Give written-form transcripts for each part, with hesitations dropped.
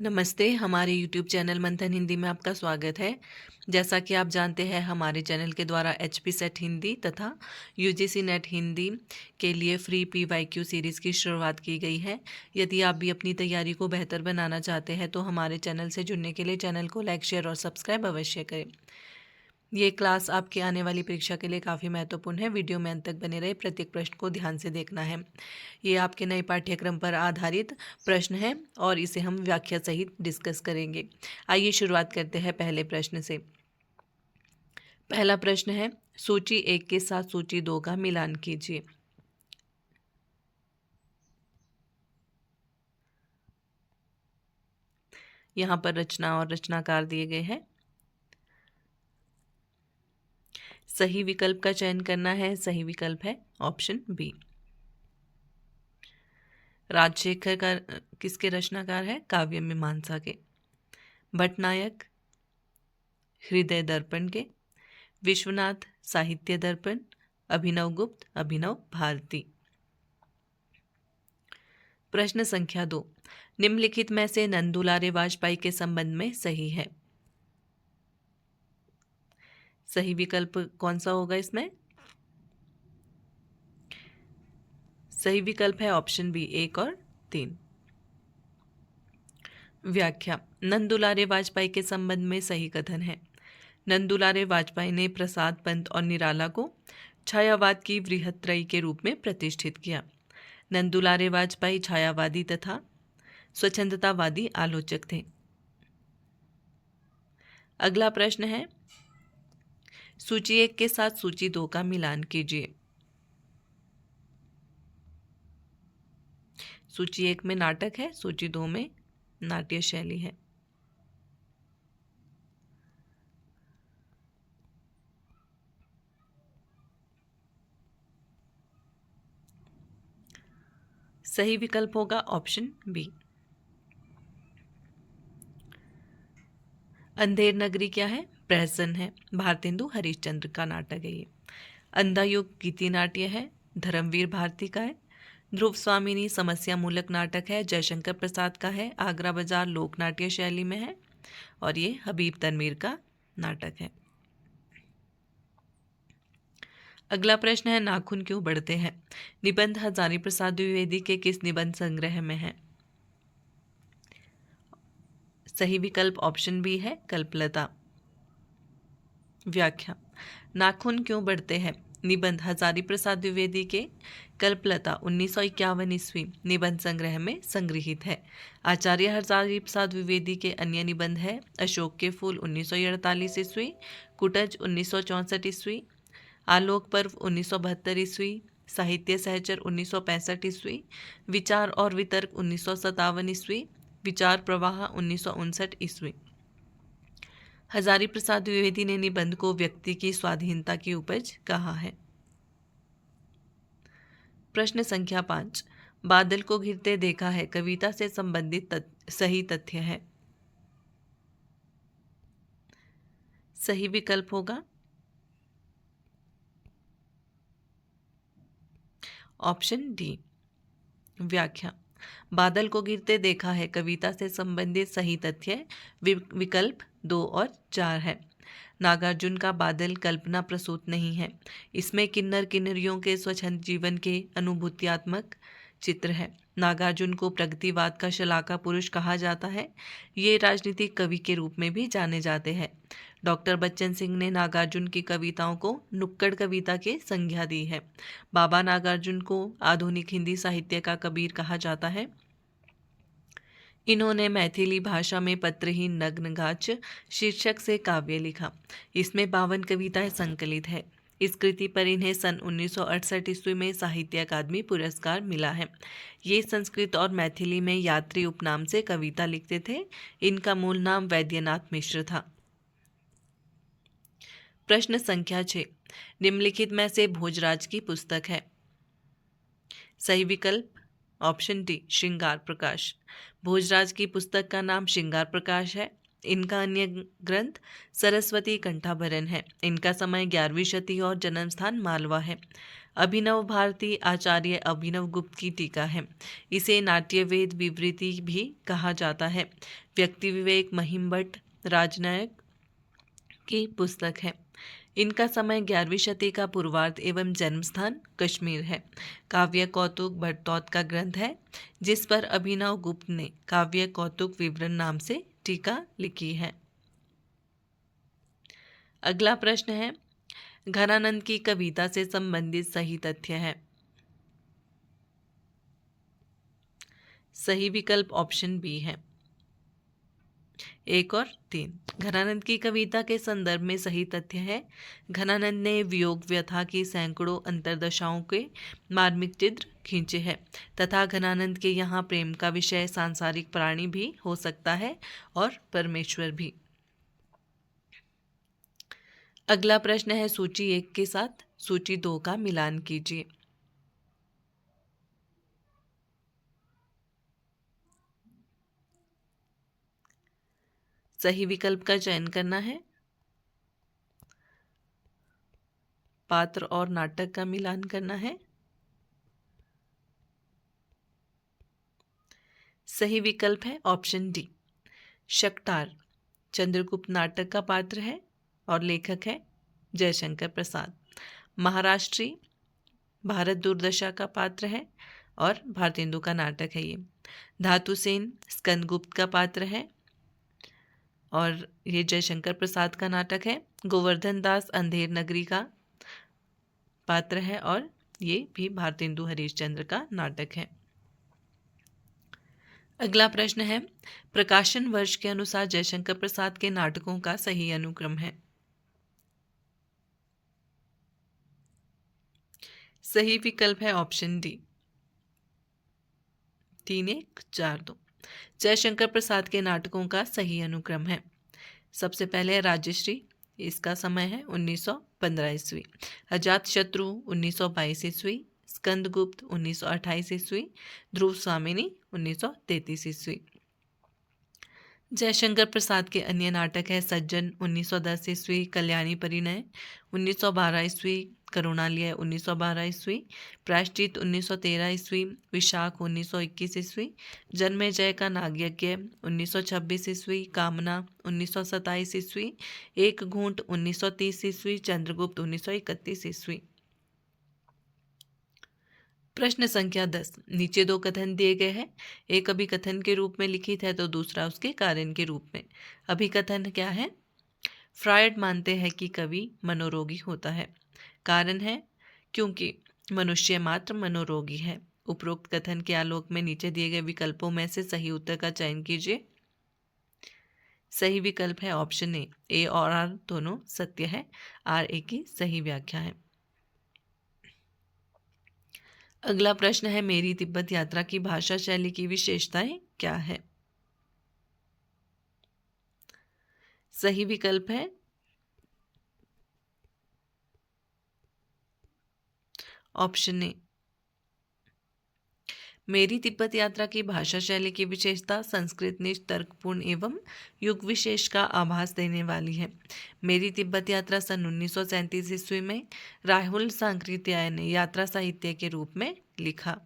नमस्ते, हमारे YouTube channel मंथन हिंदी में आपका स्वागत है। जैसा कि आप जानते हैं, हमारे चैनल के द्वारा एचपी सेट हिंदी तथा यूजीसी नेट हिंदी के लिए फ्री पीवाईक्यू सीरीज़ की शुरुआत की गई है। यदि आप भी अपनी तैयारी को बेहतर बनाना चाहते हैं तो हमारे चैनल से जुड़ने के लिए चैनल को लाइक, शेयर और सब्सक्राइब अवश्य करें। ये क्लास आपकी आने वाली परीक्षा के लिए काफ़ी महत्वपूर्ण है। वीडियो में अंत तक बने रहे, प्रत्येक प्रश्न को ध्यान से देखना है। ये आपके नए पाठ्यक्रम पर आधारित प्रश्न है और इसे हम व्याख्या सहित डिस्कस करेंगे। आइए शुरुआत करते हैं पहले प्रश्न से। पहला प्रश्न है, सूची 1 के साथ सूची 2 का मिलान कीजिए। यहाँ पर रचना और रचनाकार दिए गए हैं। सही विकल्प का चयन करना है। सही विकल्प है ऑप्शन बी। राजशेखर का किसके रचनाकार है? काव्य मीमांसा के। भट्टनायक हृदय दर्पण के। विश्वनाथ साहित्य दर्पण। अभिनव गुप्त अभिनव भारती। प्रश्न संख्या 2, निम्नलिखित में से नंदुलारे वाजपेयी के संबंध में सही है। सही विकल्प कौन सा होगा इसमें? सही विकल्प है ऑप्शन बी 1 और 3। व्याख्या, नंदुलारे वाजपेयी के संबंध में सही कथन है। नंदुलारे वाजपेयी ने प्रसाद पंत और निराला को छायावाद की वृहत्त्रयी के रूप में प्रतिष्ठित किया। नंदुलारे वाजपेयी छायावादी तथा स्वच्छंदतावादी आलोचक थे। अगला प्रश्न है, सूची 1 के साथ सूची 2 का मिलान कीजिए। सूची 1 में नाटक है, सूची 2 में नाट्य शैली है। सही विकल्प होगा ऑप्शन बी। अंधेर नगरी क्या है? प्रहसन है। भारतेंदु हरिश्चंद्र का नाटक है ये। अंधा युग गीति नाट्य है। धर्मवीर भारती का है। ध्रुव स्वामिनी समस्या मूलक नाटक है। जयशंकर प्रसाद का है। आगरा बाजार लोक नाट्य शैली में है और ये हबीब तनवीर का नाटक है। अगला प्रश्न है, नाखून क्यों बढ़ते हैं? निबंध हजारी प्रसाद द्विवेदी के किस निबंध संग्रह में है? सही विकल्प ऑप्शन बी है कल्पलता। व्याख्या, नाखून क्यों बढ़ते हैं निबंध हजारी प्रसाद द्विवेदी के कल्पलता 1951 ईस्वी निबंध संग्रह में संग्रहित है। आचार्य हजारी प्रसाद द्विवेदी के अन्य निबंध है अशोक के फूल 1948 ईस्वी, कुटज 1964 ईस्वी, आलोक पर्व 1972 ईस्वी, साहित्य सहचर 1965 ईस्वी, विचार और वितर्क 1957 ईस्वी, विचार प्रवाह 1959 ईस्वी। हजारी प्रसाद द्विवेदी ने निबंध को व्यक्ति की स्वाधीनता की उपज कहा है। प्रश्न संख्या 5, बादल को घिरते देखा है कविता से संबंधित सही तथ्य है। सही विकल्प होगा ऑप्शन डी। व्याख्या, बादल को गिरते देखा है कविता से संबंधित सही तथ्य विकल्प 2 और 4 है। नागार्जुन का बादल कल्पना प्रसूत नहीं है। इसमें किन्नर किन्नरियों के स्वच्छंद जीवन के अनुभूत्यात्मक चित्र है। नागार्जुन को प्रगतिवाद का शलाका पुरुष कहा जाता है। ये राजनीतिक कवि के रूप में भी जाने जाते हैं। डॉक्टर बच्चन सिंह ने नागार्जुन की कविताओं को नुक्कड़ कविता की संज्ञा दी है। बाबा नागार्जुन को आधुनिक हिंदी साहित्य का कबीर कहा जाता है। इन्होंने मैथिली भाषा में पत्रहीन नग्नगाच शीर्षक से काव्य लिखा। इसमें 52 कविताएं संकलित है। इस कृति पर इन्हें सन 1968 ईस्वी में साहित्य अकादमी पुरस्कार मिला है। ये संस्कृत और मैथिली में यात्री उपनाम से कविता लिखते थे। इनका मूल नाम वैद्यनाथ मिश्र था। प्रश्न संख्या 6, निम्नलिखित में से भोजराज की पुस्तक है। सही विकल्प ऑप्शन डी श्रृंगार प्रकाश। भोजराज की पुस्तक का नाम श्रृंगार प्रकाश है। इनका अन्य ग्रंथ सरस्वती कंठाभरण है। इनका समय 11वीं शती और जन्म स्थान मालवा है। अभिनव भारती आचार्य अभिनव गुप्त की टीका है। इसे नाट्यवेद विवृति भी कहा जाता है। व्यक्ति विवेक महिम भट्ट राजनायक की पुस्तक है। इनका समय 11वीं शती का पूर्वार्ध एवं जन्म स्थान कश्मीर है। काव्य कौतुक भट्टौत का ग्रंथ है, जिस पर अभिनव गुप्त ने काव्य कौतुक विवरण नाम से टीका लिखी है। अगला प्रश्न है, घनानंद की कविता से संबंधित सही तथ्य है। सही विकल्प ऑप्शन बी है, 1 और 3। घनानंद की कविता के संदर्भ में सही तथ्य है, घनानंद ने वियोग व्यथा की सैकड़ों अंतरदशाओं के मार्मिक चित्र खींचे हैं तथा घनानंद के यहाँ प्रेम का विषय सांसारिक प्राणी भी हो सकता है और परमेश्वर भी। अगला प्रश्न है, सूची 1 के साथ सूची 2 का मिलान कीजिए। सही विकल्प का चयन करना है। पात्र और नाटक का मिलान करना है। सही विकल्प है ऑप्शन डी, शक्टार चंद्रगुप्त नाटक का पात्र है और लेखक है जयशंकर प्रसाद। महाराष्ट्री भारत दुर्दशा का पात्र है और भारतेंदु का नाटक है ये। धातुसेन स्कंदगुप्त का पात्र है और ये जयशंकर प्रसाद का नाटक है। गोवर्धन दास अंधेर नगरी का पात्र है और ये भी भारतेंदु हरिश्चंद्र का नाटक है। अगला प्रश्न है, प्रकाशन वर्ष के अनुसार जयशंकर प्रसाद के नाटकों का सही अनुक्रम है। सही विकल्प है ऑप्शन डी, 3 1 4 2। जयशंकर प्रसाद के नाटकों का सही अनुक्रम है। सबसे पहले राजश्री, इसका समय है 1915 ईस्वी। अजातशत्रु 1922 ईस्वी। स्कंदगुप्त 1928 ईस्वी। ध्रुव स्वामिनी 1933 ईस्वी। जयशंकर प्रसाद के अन्य नाटक है सज्जन 1910 ईस्वी। कल्याणी परिणय 1912 ईस्वी। करुणालय 1912 ईस्वी। प्रायश्चित 1913 ईस्वी। विशाख 1921 ईस्वी। जन्मेजय का नागयज्ञ 1926 ईस्वी। कामना 1927 ईस्वी। एक घूंट 1930 ईस्वी। चंद्रगुप्त 1931 ईस्वी। प्रश्न संख्या 10, नीचे 2 कथन दिए गए हैं। एक अभिकथन के रूप में लिखित है तो दूसरा उसके कारण के रूप में। अभिकथन क्या है? फ्रायड मानते हैं कि कवि मनोरोगी होता है। कारण है क्योंकि मनुष्य मात्र मनोरोगी है। उपरोक्त कथन के आलोक में नीचे दिए गए विकल्पों में से सही उत्तर का चयन कीजिए। सही विकल्प है ऑप्शन ए और आर दोनों सत्य है। आर ए की सही व्याख्या है। अगला प्रश्न है, मेरी तिब्बत यात्रा की भाषा शैली की विशेषताएं क्या है? सही विकल्प है ऑप्शन ए। मेरी तिब्बत यात्रा की भाषा शैली की विशेषता संस्कृत निष्ठ तर्कपूर्ण एवं युग विशेष का आभास देने वाली है। मेरी तिब्बत यात्रा सन 1937 ईस्वी में राहुल सांकृत्याय ने यात्रा साहित्य के रूप में लिखा।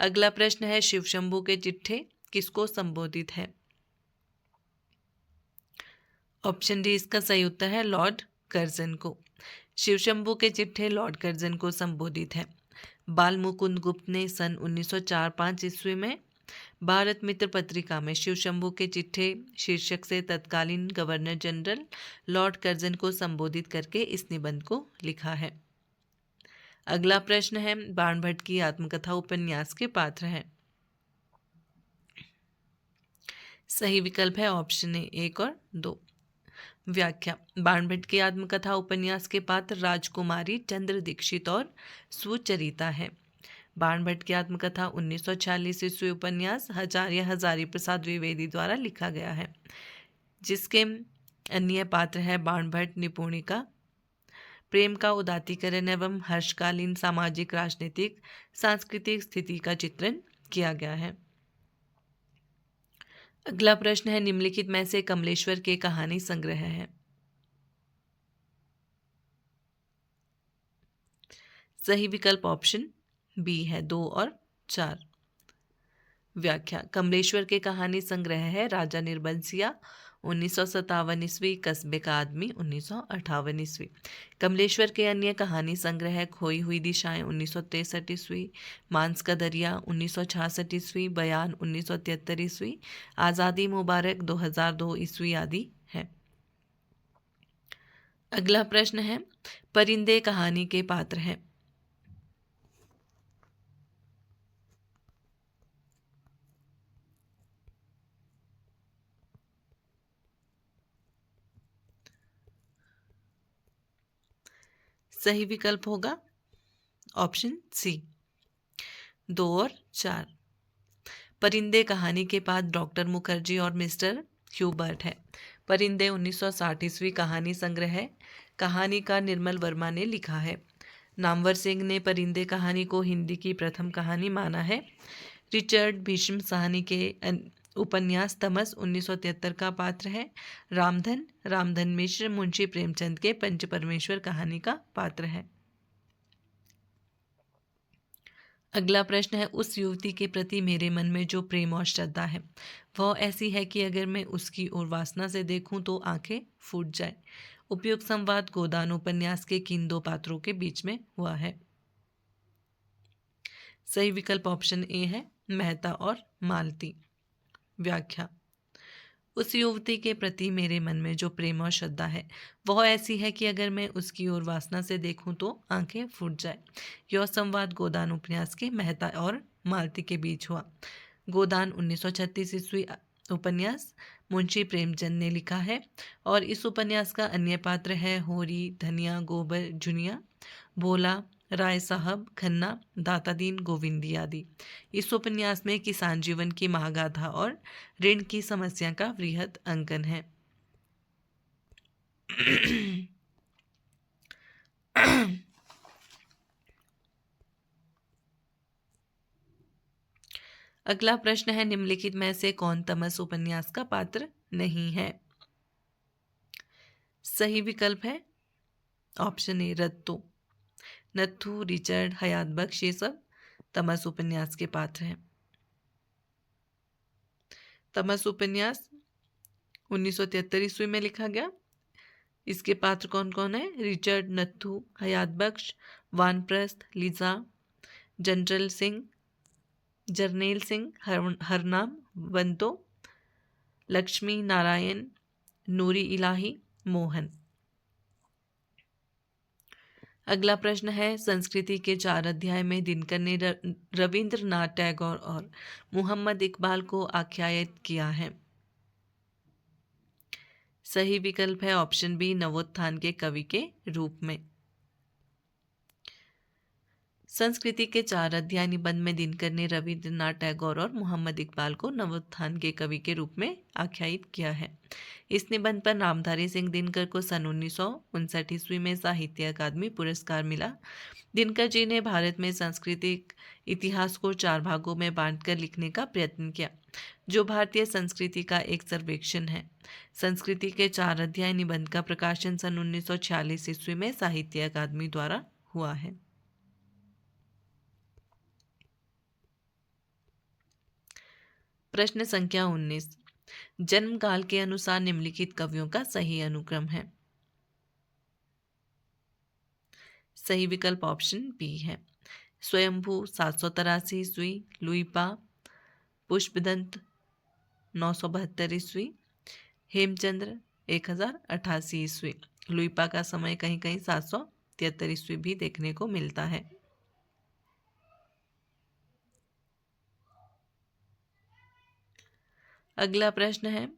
अगला प्रश्न है, शिवशंभू के चिट्ठे किसको संबोधित है? ऑप्शन डी इसका सही उत्तर है लॉर्ड कर्जन को। शिवशंभू के चिट्ठे लॉर्ड कर्जन को संबोधित है। बाल मुकुंद गुप्त ने सन 1904-5 ईस्वी में भारत मित्र पत्रिका में शिवशंभू के चिट्ठे शीर्षक से तत्कालीन गवर्नर जनरल लॉर्ड कर्जन को संबोधित करके इस निबंध को लिखा है। अगला प्रश्न है, बाणभट्ट की आत्मकथा उपन्यास के पात्र हैं। सही विकल्प है ऑप्शन ए 1 और 2। व्याख्या, बाणभट्ट की आत्मकथा उपन्यास के पात्र राजकुमारी चंद्र दीक्षित और सुचरिता है। बाणभट्ट की आत्मकथा 1946 ईस्वी उपन्यास आचार्य हजारी प्रसाद द्विवेदी द्वारा लिखा गया है, जिसके अन्य पात्र है बाणभट्ट निपुणिका। प्रेम का उदात्तीकरण एवं हर्षकालीन सामाजिक राजनीतिक सांस्कृतिक स्थिति का चित्रण किया गया है। अगला प्रश्न है, निम्नलिखित में से कमलेश्वर के कहानी संग्रह है। सही विकल्प ऑप्शन बी है, 2 और 4। व्याख्या, कमलेश्वर के कहानी संग्रह है राजा निर्बंसिया 1957 ईस्वी, कस्बे का आदमी 1958 ईस्वी। कमलेश्वर के अन्य कहानी संग्रह है खोई हुई दिशाएं 1963 ईस्वी, मांस का दरिया 1966 ईस्वी, बयान 1973 ईस्वी, आज़ादी मुबारक 2002 ईस्वी आदि है। अगला प्रश्न है, परिंदे कहानी के पात्र हैं। सही विकल्प होगा ऑप्शन सी, 2 और 4। परिंदे कहानी के बाद डॉक्टर मुखर्जी और मिस्टर ह्यूबर्ट है। परिंदे 1960 ईस्वी कहानी संग्रह है। कहानीकार निर्मल वर्मा ने लिखा है। नामवर सिंह ने परिंदे कहानी को हिंदी की प्रथम कहानी माना है। रिचर्ड भीष्म साहनी के उपन्यास तमस 1973 का पात्र है। रामधन मिश्र मुंशी प्रेमचंद के पंच परमेश्वर कहानी का पात्र है। अगला प्रश्न है, उस युवती के प्रति मेरे मन में जो प्रेम और श्रद्धा है वह ऐसी है कि अगर मैं उसकी ओर वासना से देखूं तो आंखें फूट जाए। उपयुक्त संवाद गोदान उपन्यास के किन 2 पात्रों के बीच में हुआ है? सही विकल्प ऑप्शन ए है, मेहता और मालती। व्याख्या, उस युवती के प्रति मेरे मन में जो प्रेम और श्रद्धा है वह ऐसी है कि अगर मैं उसकी ओर वासना से देखूं तो आंखें फूट जाए। यह संवाद गोदान उपन्यास के मेहता और मालती के बीच हुआ। गोदान 1936 ईस्वी उपन्यास मुंशी प्रेमचंद ने लिखा है और इस उपन्यास का अन्य पात्र है होरी, धनिया, गोबर, जुनिया, भोला, राय साहब, खन्ना, दाता दीन गोविंदी आदि। इस उपन्यास में किसान जीवन की महागाथा और ऋण की समस्या का वृहद अंकन है। अगला प्रश्न है, निम्नलिखित में से कौन तमस उपन्यास का पात्र नहीं है? सही विकल्प है ऑप्शन ए, रत्तो। नत्थू, रिचर्ड, हयात बख्श ये सब तमस उपन्यास के पात्र हैं। तमस उपन्यास 1973 ईस्वी में लिखा गया। इसके पात्र कौन कौन है? रिचर्ड, नत्थू, हयात बख्श, वानप्रस्थ, लिजा, जरनेल सिंह, हरनाम, वंतो, लक्ष्मी नारायण, नूरी इलाही, मोहन। अगला प्रश्न है, संस्कृति के 4 अध्याय में दिनकर ने रविंद्रनाथ टैगोर और मोहम्मद इकबाल को आख्यायित किया है। सही विकल्प है ऑप्शन बी, नवोत्थान के कवि के रूप में। संस्कृति के 4 अध्याय निबंध में दिनकर ने रविंद्रनाथ टैगोर और मोहम्मद इकबाल को नवोत्थान के कवि के रूप में आख्यायित किया है। इस निबंध पर नामधारी सिंह दिनकर को सन 1959 ईस्वी में साहित्य अकादमी पुरस्कार मिला। दिनकर जी ने भारत में सांस्कृतिक इतिहास को 4 भागों में बांटकर लिखने का प्रयत्न किया, जो भारतीय संस्कृति का एक सर्वेक्षण है। संस्कृति के 4 अध्याय निबंध का प्रकाशन सन 1946 ईस्वी में साहित्य अकादमी द्वारा हुआ है। प्रश्न संख्या 19, जन्म काल के अनुसार निम्नलिखित कवियों का सही अनुक्रम है? सही विकल्प ऑप्शन बी है। स्वयंभू 783 ईस्वी, लुइपा, पुष्पदंत 972 ईस्वी, हेमचंद्र 1088 ईस्वी। लुइपा का समय कहीं कहीं 773 ईस्वी भी देखने को मिलता है। अगला प्रश्न है,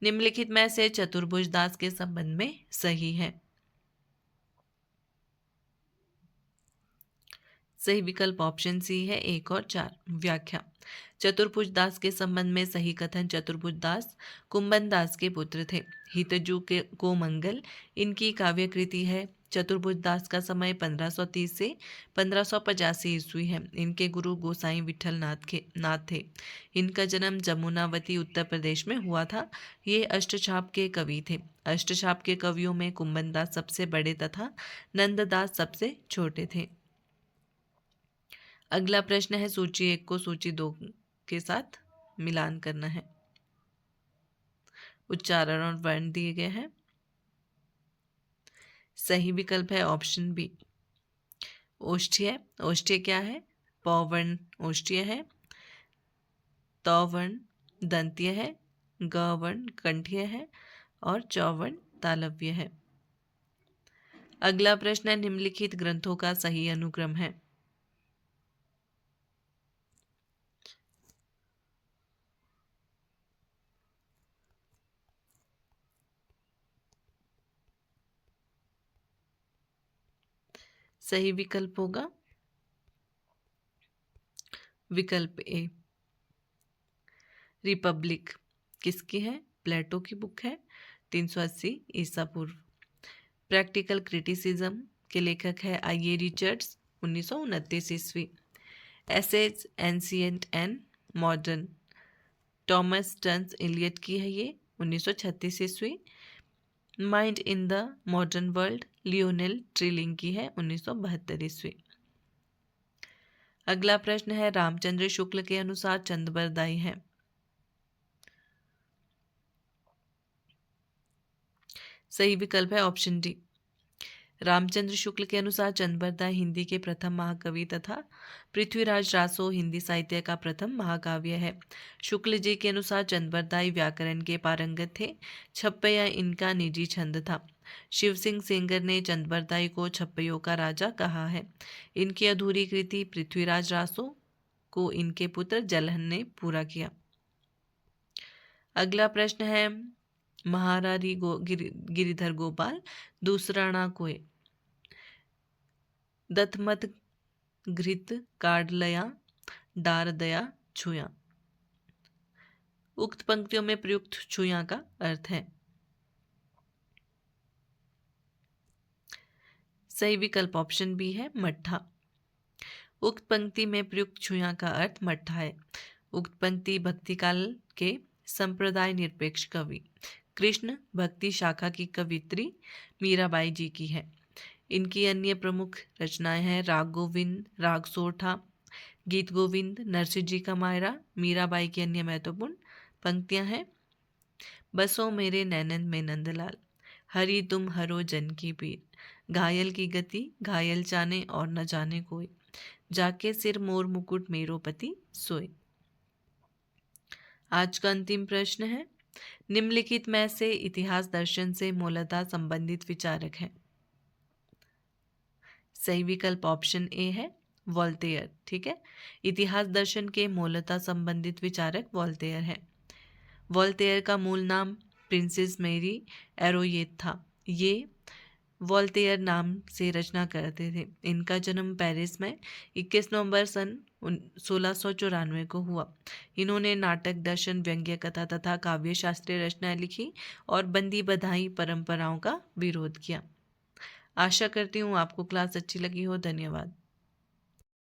निम्नलिखित में से चतुर्भुज दास के संबंध में सही है? सही विकल्प ऑप्शन सी है, 1 और 4। व्याख्या, चतुर्भुज दास के संबंध में सही कथन चतुर्भुज दास कुंभन दास के पुत्र थे। हितजू के को मंगल इनकी काव्य कृति है। चतुर्भुज दास का समय 1530 से 1585 ईस्वी है। इनके गुरु गोसाई विठल नाथ थे। इनका जन्म जमुनावती उत्तर प्रदेश में हुआ था। ये अष्टछाप के कवि थे। अष्टछाप के कवियों में कुंभन दास सबसे बड़े तथा नंददास सबसे छोटे थे। अगला प्रश्न है, सूची 1 को सूची 2 के साथ मिलान करना है। उच्चारण और वर्ण दिए गए हैं। सही विकल्प है ऑप्शन बी ओष्ठ्य। ओष्ठ्य क्या है? प वर्ण ओष्ठ्य है, त वर्ण दंत्य है, ग वर्ण कंठ्य है और च वर्ण तालव्य है। अगला प्रश्न है, निम्नलिखित ग्रंथों का सही अनुक्रम है। सही विकल्प होगा विकल्प ए रिपब्लिक। किसकी है? प्लेटो की बुक है, 380 ईसा पूर्व। प्रैक्टिकल क्रिटिसिज्म के लेखक है आई.ए. रिचर्ड्स, 1929 ईस्वी। Essays ancient and modern, Thomas Stearns Eliot की है ये, 1936 ईस्वी। Mind in the modern world, Lionel Trilling की है, 1972 ईस्वी। अगला प्रश्न है, रामचंद्र शुक्ल के अनुसार चंद्रबरदाई है। सही विकल्प है ऑप्शन डी। रामचंद्र शुक्ल के अनुसार चंद्रबरदाई हिंदी के प्रथम महाकवि तथा पृथ्वीराज रासो हिंदी साहित्य का प्रथम महाकाव्य है। शुक्ल जी के अनुसार चंद्रबरदाई व्याकरण के पारंगत थे। छप्पैया इनका निजी छंद था। शिव सिंह सेंगर ने चंद्रबरदाई को छप्पैयों का राजा कहा है। इनकी अधूरी कृति पृथ्वीराज रासो को इनके पुत्र जलहन ने पूरा किया। अगला प्रश्न है, महारारी गिरिधर गोपाल दूसराणा कोय दत्तमत घृत काडलया डारदया छुया। उक्त पंक्तियों में प्रयुक्त छुया का अर्थ है। सही विकल्प ऑप्शन बी है मट्ठा। उक्त पंक्ति में प्रयुक्त छुया का अर्थ मट्ठा है। उक्त पंक्ति भक्ति काल के संप्रदाय निरपेक्ष कवि कृष्ण भक्ति शाखा की कवित्री मीराबाई जी की है। इनकी अन्य प्रमुख रचनाएं हैं राग गोविंद, राग सोठा, गीत गोविंद, नरसिंह जी का मायरा। मीराबाई की अन्य महत्वपूर्ण पंक्तियां हैं, बसो मेरे नैनन में नंदलाल, हरि तुम हरो जन की पीर, घायल की गति घायल जाने और न जाने कोई, जाके सिर मोर मुकुट मेरो पति सोए। आज का अंतिम प्रश्न है, निम्नलिखित में से इतिहास दर्शन से मूलतः संबंधित विचारक हैं। सही विकल्प ऑप्शन ए है वोल्टेयर। ठीक है, इतिहास दर्शन के मूलतः संबंधित विचारक वोल्टेयर है। वोल्टेयर का मूल नाम प्रिंसेस मेरी एरोयेट था। ये वोल्टेयर नाम से रचना करते थे। इनका जन्म पेरिस में 21 नवंबर सन 1694 को हुआ। इन्होंने नाटक, दर्शन, व्यंग्य कथा तथा काव्य शास्त्रीय रचनाएं लिखी और बंदी बधाई परंपराओं का विरोध किया। आशा करती हूँ आपको क्लास अच्छी लगी हो। धन्यवाद।